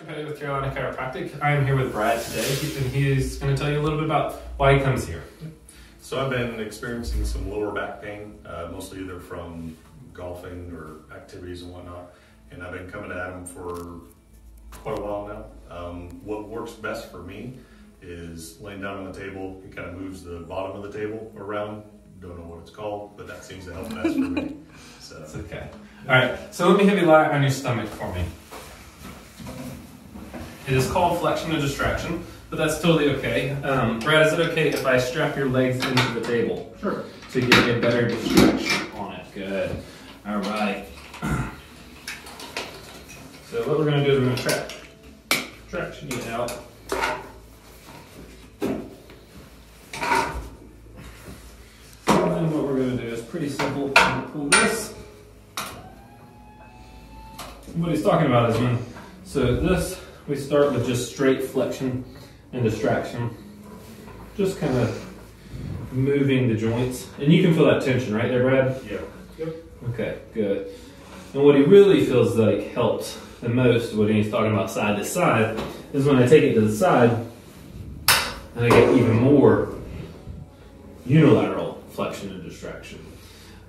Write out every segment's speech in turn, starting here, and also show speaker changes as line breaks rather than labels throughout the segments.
With Chiropractic. I am here with Brad today, and he's going to tell you a little bit about why he comes here.
So I've been experiencing some lower back pain, mostly either from golfing or activities and whatnot, and I've been coming at them for quite a while now. What works best for me is laying down on the table. It kind of moves the bottom of the table around. Don't know what it's called, but that seems to help best for me. So
it's okay. All right, so let me have you lie on your stomach for me. It is called flexion or distraction, but that's totally okay. Brad, is it okay if I strap your legs into the table?
Sure.
To get a better distraction on it. Good. All right. So what we're going to do is we're going to traction you out. And then what we're going to do is pretty simple. Pull this. What he's talking about is we start with just straight flexion and distraction. Just kind of moving the joints. And you can feel that tension right there, Brad?
Yeah. Yep.
Okay, good. And what he really feels like helps the most when he's talking about side to side is when I take it to the side and I get even more unilateral flexion and distraction.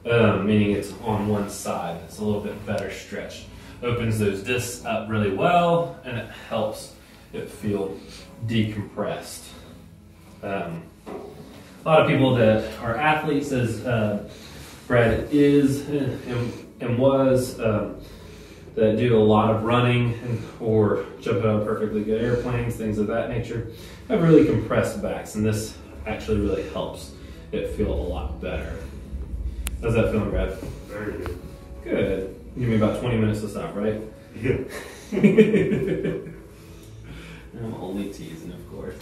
Meaning it's on one side. It's a little bit better stretched. Opens those discs up really well, and it helps it feel decompressed. A lot of people that are athletes, as Brad is and was, that do a lot of running or jump out of perfectly good airplanes, things of that nature, have really compressed backs, and this actually really helps it feel a lot better. How's that feeling, Brad?
Very good.
Good. Give me about 20 minutes to stop, right?
Yeah.
I'm only teasing, of course.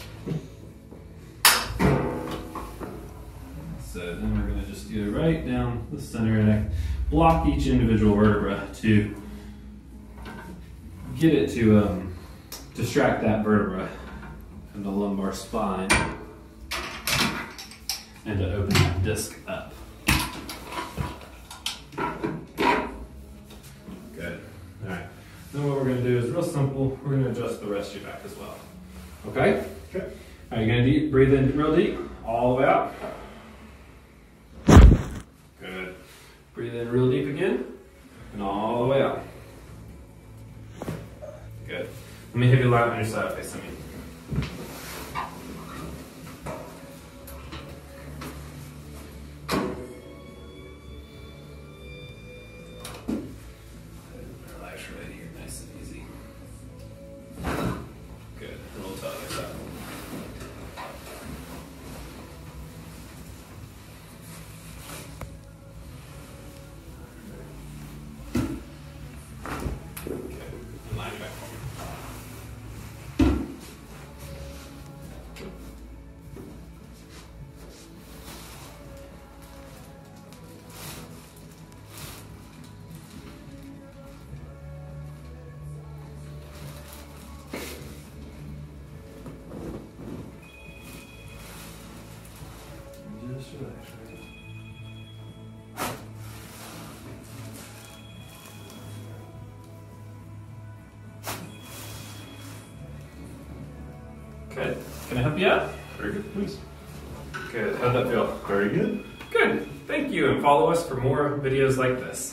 So then we're going to just do it right down the center and I block each individual vertebra to get it to distract that vertebra and the lumbar spine and to open that disc up. Good. All right. Then what we're going to do is real simple. We're going to adjust the rest of your back as well. Okay?
Okay.
All right, you're going to breathe in real deep, all the way out. Good. Breathe in real deep again, and all the way out. Good. Let me have you lie on your side facing me. Relax right here, nice and easy. Good. And we'll tell you that. Just relax right now. Good. Can I help you out?
Very good, please.
Good. How'd that feel?
Very good.
Good. Thank you, and follow us for more videos like this.